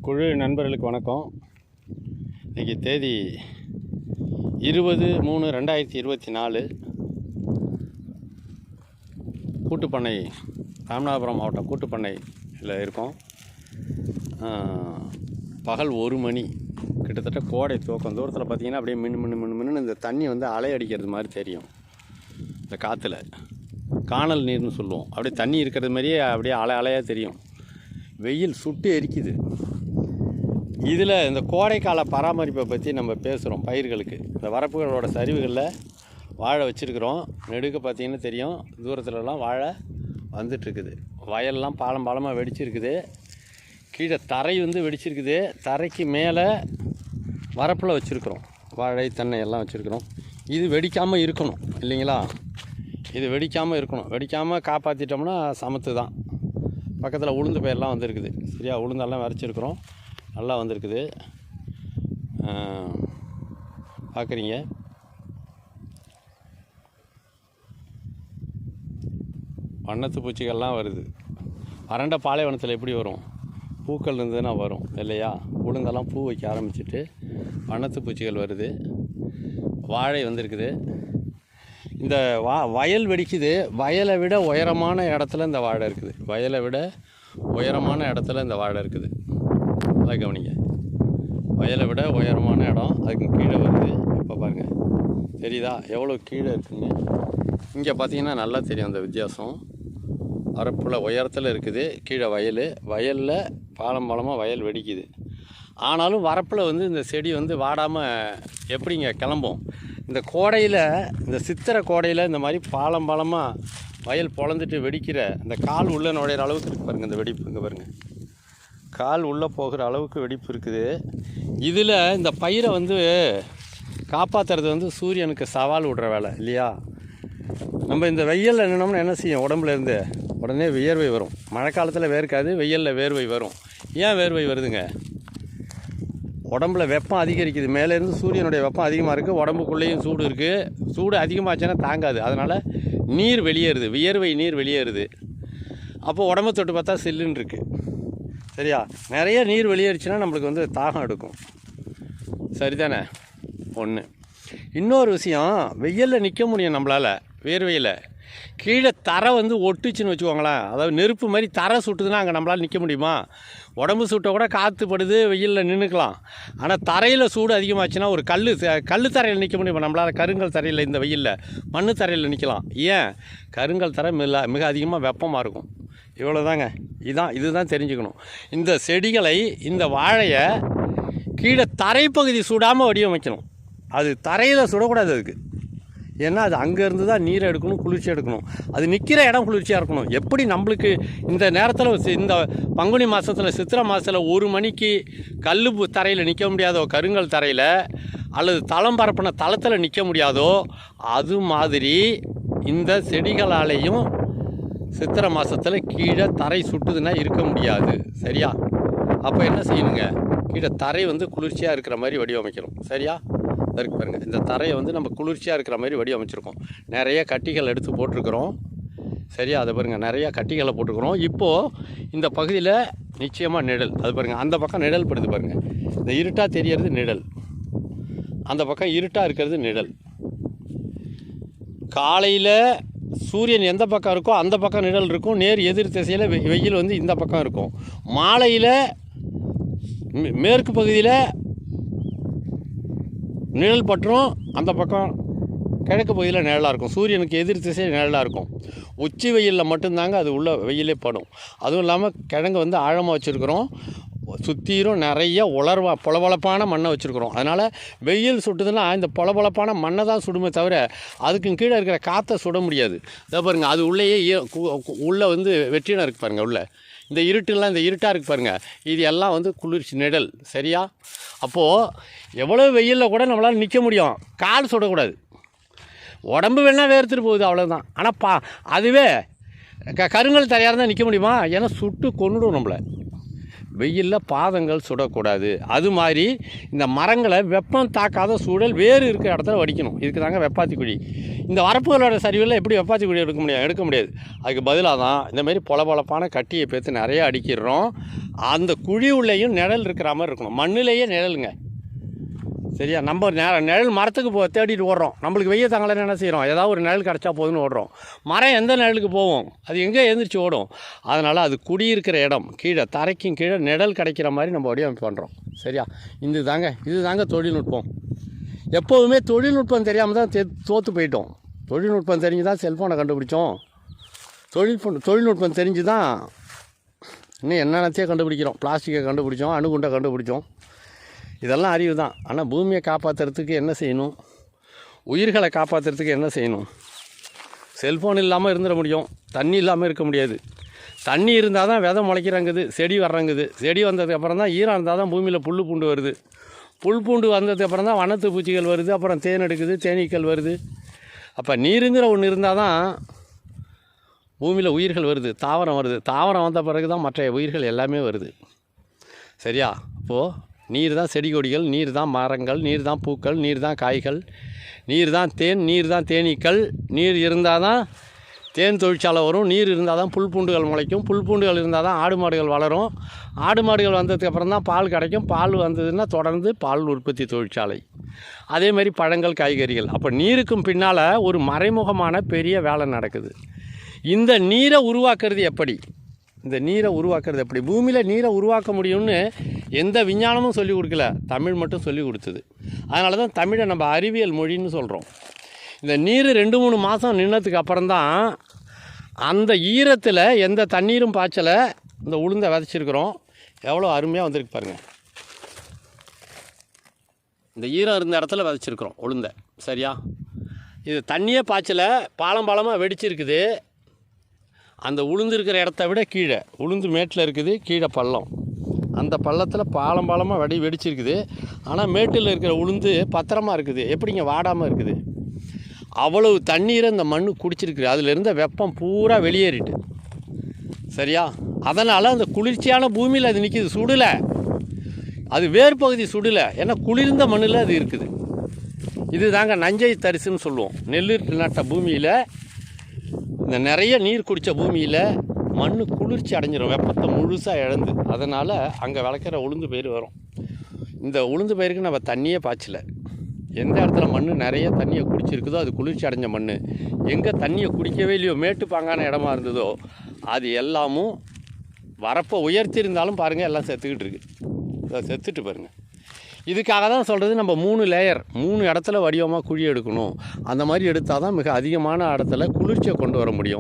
குழு நண்பர்களுக்கு வணக்கம். இன்றைக்கி தேதி 20/3/2024. கூட்டுப்பண்ணை, ராமநாதபுரம் மாவட்டம் கூட்டுப்பண்ணையில் இருக்கோம். பகல் 1 மணி, கிட்டத்தட்ட கோடை துவக்கம். தூரத்தில் பார்த்திங்கன்னா அப்படியே மின்னு இந்த தண்ணி வந்து அலை அடிக்கிறது மாதிரி தெரியும். இந்த காற்றுல காணல் நீர்னு சொல்லுவோம். அப்படியே தண்ணி இருக்கிறது மாதிரியே அப்படியே அலையாக தெரியும். வெயில் சுட்டு எரிக்குது. இதில் இந்த கோடைக்கால பராமரிப்பை பற்றி நம்ம பேசுகிறோம். பயிர்களுக்கு இந்த வரப்புகளோட சரிவுகளில் வாழை வச்சுருக்குறோம். நெடுக்க பார்த்திங்கன்னா தெரியும், தூரத்துலலாம் வாழை வந்துட்டுருக்குது. வயல்லாம் பாலமாக வெடிச்சிருக்குது. கீழே தரை வந்து வெடிச்சிருக்குது. தரைக்கு மேலே வரப்பில் வச்சுருக்குறோம். வாழை தென்னை எல்லாம் வச்சுருக்குறோம். இது வெடிக்காமல் இருக்கணும் இல்லைங்களா? இது வெடிக்காமல் இருக்கணும். வெடிக்காமல் காப்பாற்றிட்டோம்னா சமத்து தான். பக்கத்தில் உளுந்து பயிரெலாம் வந்துருக்குது. சரியா? உளுந்தெல்லாம் வரைச்சிருக்கிறோம். நல்லா வந்திருக்குது. பார்க்குறீங்க. வண்ணத்து பூச்சிகள்லாம் வருது. வறண்ட பாலைவனத்தில் எப்படி வரும்? பூக்கள் இருந்ததுன்னா வரும் இல்லையா? உளுந்தெல்லாம் பூ வைக்க ஆரம்பிச்சிட்டு வண்ணத்து பூச்சிகள் வருது. வாழை வந்திருக்குது. இந்த வயல் வெடிக்குது. வயலை விட உயரமான இடத்துல இந்த வாழை இருக்குது. வயலை விட உயரமான இடத்துல இந்த வாழை இருக்குது. நல்லா கவனிங்க. வயலை விட உயரமான இடம், அதுக்கு கீழே வருது. இப்போ பாருங்கள், தெரியுதா எவ்வளோ கீழே இருக்குங்க? இங்கே பார்த்தீங்கன்னா நல்லா தெரியும் அந்த வித்தியாசம். வரப்பில் உயரத்தில் இருக்குது, கீழே வயலில் பாலமாக வயல் வெடிக்குது. ஆனாலும் வரப்பில் வந்து இந்த செடி வந்து வாடாமல் எப்படிங்க கிளம்பும்? இந்த கோடையில், இந்த சித்திரை கோடையில் இந்த மாதிரி பாலமாக வயல் பொழந்துட்டு வெடிக்கிற இந்த கால் உள்ளே நுழையிற அளவுக்கு இருக்குது பாருங்கள். இந்த வெடிப்பு இங்கே பாருங்கள், கால் உள்ளே போகிற அளவுக்கு வெடிப்பு இருக்குது. இதில் இந்த பயிரை வந்து காப்பாற்றுறது வந்து சூரியனுக்கு சவால் விடுற வேலை இல்லையா? நம்ம இந்த வெயிலில் நின்னோம்னா என்ன செய்யும்? உடம்புலேருந்து உடனே வியர்வை வரும். மழை காலத்தில் வேர்க்காது, வெயிலில் வேர்வை வரும். ஏன் வேர்வை வருதுங்க? உடம்புல வெப்பம் அதிகரிக்குது. மேலேருந்து சூரியனுடைய வெப்பம் அதிகமாக இருக்குது. உடம்புக்குள்ளேயும் சூடு இருக்குது. சூடு அதிகமாச்சுன்னா தாங்காது. அதனால் நீர் வெளியேறுது, வியர்வை நீர் வெளியேறுது. அப்போது உடம்பு தொட்டு பார்த்தா சில்லுன்னு இருக்குது. சரியா? நிறைய நீர் வெளியேறிச்சுன்னா நம்மளுக்கு வந்து தாகம் எடுக்கும். சரிதானே? ஒன்று. இன்னொரு விஷயம், வெயிலில் நிற்க முடியும் நம்மளால். வேர்வையில் கீழே தரை வந்து ஒட்டுச்சுன்னு வச்சுக்கோங்களேன். அதாவது நெருப்பு மாதிரி தரை சுட்டுதுன்னா அங்கே நம்மளால் நிற்க முடியுமா? உடம்பு சுட்ட கூட காற்று படுது, வெயிலில் நின்றுக்கலாம். ஆனால் தரையில் சூடு அதிகமாச்சுன்னா ஒரு கல் தரையில் நிற்க முடியுமா நம்மளால்? கருங்கல் தரையில், இந்த வெயிலில் மண் தரையில் நிற்கலாம். ஏன்? கருங்கல் தரை மிக அதிகமாக வெப்பமாக இருக்கும். இவ்வளோதாங்க. இதுதான் தெரிஞ்சுக்கணும். இந்த செடிகளை, இந்த வாழையை கீழே தரைப்பகுதி சூடாமல் வடிவமைக்கணும். அது தரையில் சுடக்கூடாது. அதுக்கு ஏன்னா அது அங்கேருந்து தான் நீரை எடுக்கணும், குளிர்ச்சி எடுக்கணும். அது நிற்கிற இடம் குளிர்ச்சியாக இருக்கணும். எப்படி நம்மளுக்கு இந்த நேரத்தில், இந்த பங்குனி மாதத்தில், சித்திரை மாதத்தில் 1 மணிக்கு கல் தரையில் நிற்க முடியாதோ, கருங்கல் தரையில் அல்லது தளம் பரப்பின தளத்தில் நிற்க முடியாதோ, அது மாதிரி இந்த செடிகளாலேயும் சித்திரை மாதத்தில் கீழே தரை சுட்டுதுன்னா இருக்க முடியாது. சரியா? அப்போ என்ன செய்யணுங்க? கீழே தரை வந்து குளிர்ச்சியாக இருக்கிற மாதிரி வடிவமைக்கணும். சரியா? இருக்கு பாருங்கள். இந்த தரையை வந்து நம்ம குளிர்ச்சியாக இருக்கிற மாதிரி வடிவமைச்சிருக்கோம். நிறைய கட்டிகள் எடுத்து போட்டிருக்கிறோம். சரியா? அதை பாருங்கள், நிறையா கட்டிகளை போட்டிருக்கிறோம். இப்போது இந்த பகுதியில் நிச்சயமாக நிழல். அது பாருங்கள், அந்த பக்கம் நிழல் படுது பாருங்கள். இந்த இருட்டாக தெரியறது நிழல், அந்த பக்கம் இருட்டாக இருக்கிறது நிழல். காலையில் சூரியன் எந்த பக்கம் இருக்கோ அந்த பக்கம் நிழல் இருக்கும். நேர் எதிர் திசையில் வெயில் வந்து இந்த பக்கம் இருக்கும். மாலையில் மேற்கு பகுதியில் நிழல் பற்றும், அந்த பக்கம் கிழக்கு பகுதியில் நிழலாக இருக்கும். சூரியனுக்கு எதிர் திசையில் நிழலாக இருக்கும். உச்சி வெயிலில் மட்டும்தாங்க அது உள்ள வெயிலே படும். அதுவும் இல்லாமல் கிழங்கு வந்து ஆழமாக வச்சுருக்குறோம். சுற்றிலும் நிறைய பொலபொலப்பான மண்ணை வச்சுருக்குறோம். அதனால் வெயில் சுட்டுதுன்னா இந்த பொலபொலப்பான மண்ணை தான் சுடுமே தவிர அதுக்கு கீழே இருக்கிற காற்றை சுட முடியாது. இதை பாருங்கள், அது உள்ளேயே உள்ளே வந்து வெற்றிடம் இருக்குது பாருங்கள். உள்ளே இந்த இருட்டுலாம், இந்த இருட்டாக இருக்குது பாருங்கள். இது எல்லாம் வந்து குளிர்ச்சி நிழல். சரியா? அப்போது எவ்வளோ வெயிலில் கூட நம்மளால் நிற்க முடியும். கால் சுடக்கூடாது. உடம்பு வேணால் வேர்த்துட்டு போகுது, அவ்வளோதான். ஆனால் அதுவே கருங்கல் தரையாக இருந்தால் நிற்க முடியுமா? ஏன்னா சுட்டு கொன்னுடும் நம்மளை. வெயிலில் பாதங்கள் சுடக்கூடாது. அது மாதிரி இந்த மரங்களை வெப்பம் தாக்காத சூழல் வேறு இருக்கிற இடத்துல வடிக்கணும். இதுக்கு தாங்க வெப்பாத்தி குழி. இந்த வரப்புகளோட சரிவில் எப்படி வெப்பாச்சி குழி எடுக்க முடியாது. அதுக்கு பதிலாக தான் இந்தமாரி பொலப்பான கட்டியை பேத்து நிறையா அடிக்கிறோம். அந்த குழி உள்ளேயும் நிழல் இருக்கிற மாதிரி இருக்கணும். மண்ணிலேயே நிழலுங்க. சரியா? நம்ம நிழல் மரத்துக்கு தேடிட்டு ஓடுறோம். நம்மளுக்கு வெய்ய தாங்கலைன்னு என்ன செய்கிறோம்? ஏதாவது ஒரு நிழல் கிடச்சா போதுன்னு ஓடுறோம். மரம் எந்த நிழலுக்கு போவோம்? அது எங்கே எழுந்திரிச்சு ஓடும்? அதனால் அது குடியிருக்கிற இடம் கீழே தரைக்கும் கீழே நிழல் கிடைக்கிற மாதிரி நம்ம வடிவமைப்பு பண்ணுறோம். சரியா? இது தாங்க தொழில்நுட்பம். எப்போதுமே தொழில்நுட்பம் தெரியாமல் தான் தோற்று போயிட்டோம். தொழில்நுட்பம் தெரிஞ்சு தான் செல்ஃபோனை கண்டுபிடிச்சோம். தொழில்நுட்பம் தெரிஞ்சு தான் இன்னும் என்னென்னத்தையே கண்டுபிடிக்கிறோம். பிளாஸ்டிக்கை கண்டுபிடிச்சோம், அணுகுண்டை கண்டுபிடிச்சோம். இதெல்லாம் அறிவு தான். ஆனால் பூமியை காப்பாற்றுறதுக்கு என்ன செய்யணும்? உயிர்களை காப்பாற்றுறதுக்கு என்ன செய்யணும்? செல்ஃபோன் இல்லாமல் இருந்துட முடியும், தண்ணி இல்லாமல் இருக்க முடியாது. தண்ணி இருந்தால் தான் விதை முளைக்கிறங்குது, செடி வர்றங்குது. செடி வந்ததுக்கப்புறம் தான் ஈரம் இருந்தால் தான் பூமியில் புல் பூண்டு வருது. புல் பூண்டு வந்ததுக்கப்புறம் தான் வண்ணத்து பூச்சிகள் வருது. அப்புறம் தேன் எடுக்குது, தேனீக்கள் வருது. அப்போ நீருங்கிற ஒன்று இருந்தால் தான் பூமியில் உயிர்கள் வருது, தாவரம் வருது. தாவரம் வந்த பிறகு தான் மற்ற உயிர்கள் எல்லாமே வருது. சரியா? அப்போது நீர் தான் செடி கொடிகள், நீர் தான் மரங்கள், நீர் தான் பூக்கள், நீர் தான் காய்கள், நீர் தான் தேன், நீர் தான் தேனீக்கள். நீர் இருந்தால் தான் தேன் தொழிற்சாலை வரும். நீர் இருந்தால் தான் புல் பூண்டுகள் முளைக்கும். புல் பூண்டுகள் இருந்தால் தான் ஆடு மாடுகள் வளரும். ஆடு மாடுகள் வந்ததுக்கப்புறம் தான் பால் கிடைக்கும். பால் வந்ததுன்னா தொடர்ந்து பால் உற்பத்தி தொழிற்சாலை. அதேமாதிரி பழங்கள், காய்கறிகள். அப்போ நீருக்கும் பின்னால் ஒரு மறைமுகமான பெரிய வேலை நடக்குது. இந்த நீரை உருவாக்குறது எப்படி? பூமியில் நீரை உருவாக்க முடியும்னு எந்த விஞ்ஞானமும் சொல்லிக் கொடுக்கல, தமிழ் மட்டும் சொல்லி கொடுத்தது. அதனால தான் தமிழை நம்ம அறிவியல் மொழின்னு சொல்கிறோம். இந்த நீர் 2-3 மாதம் நின்னதுக்கு அப்புறம்தான் அந்த ஈரத்தில் எந்த தண்ணீரும் பாய்ச்சலை இந்த உளுந்தை விதைச்சிருக்கிறோம். எவ்வளோ அருமையாக வந்திருக்கு பாருங்கள். இந்த ஈரம் இருந்த இடத்துல விதைச்சிருக்கிறோம் உளுந்தை. சரியா? இது தண்ணியே பாய்ச்சலை, பாலமாக வெடிச்சிருக்குது. அந்த உளுந்து இருக்கிற இடத்த விட கீழே உளுந்து மேட்டில் இருக்குது, கீழே பள்ளம். அந்த பள்ளத்தில் பாலமாக வெடிச்சிருக்குது. ஆனால் மேட்டில் இருக்கிற உளுந்து பத்திரமா இருக்குது. எப்படிங்க வாடாமல் இருக்குது? அவ்வளவு தண்ணீரை இந்த மண் குடிச்சிருக்கு. அதில் இருந்த வெப்பம் பூரா வெளியேறிட்டு. சரியா? அதனால் அந்த குளிர்ச்சியான பூமியில் அது நிற்கிது, சுடலை. அது வேறு பகுதி சுடலை, ஏன்னா குளிர்ந்த மண்ணில் அது இருக்குது. இது தாங்க நஞ்சை தரிசுன்னு சொல்லுவோம். நெல் நட்ட பூமியில், இந்த நிறைய நீர் குடித்த பூமியில் மண் குளிர்ச்சி அடைஞ்சிடும், வெப்பத்தை முழுசாக இழந்து. அதனால் அங்கே விளைக்கிற உளுந்து பயிர் வரும். இந்த உளுந்து பயிருக்கு நம்ம தண்ணியே பாய்ச்சலை. எந்த இடத்துல மண் நிறைய தண்ணியை குடிச்சிருக்குதோ அது குளிர்ச்சி அடைஞ்ச மண். எங்கே தண்ணியை குடிக்கவே இல்லையோ, மேட்டுப்பாங்கான இடமா இருந்ததோ அது எல்லாமும் வரப்போ உயர்த்தியிருந்தாலும் பாருங்கள் எல்லாம் செத்துக்கிட்டு இருக்குது. செத்துட்டு பாருங்கள். இதுக்காக தான் சொல்கிறது, நம்ம 3 லேயர் 3 இடத்துல வடிவமாக குழி எடுக்கணும். அந்த மாதிரி எடுத்தால் தான் மிக அதிகமான இடத்துல குளிர்ச்சியை கொண்டு வர முடியும்.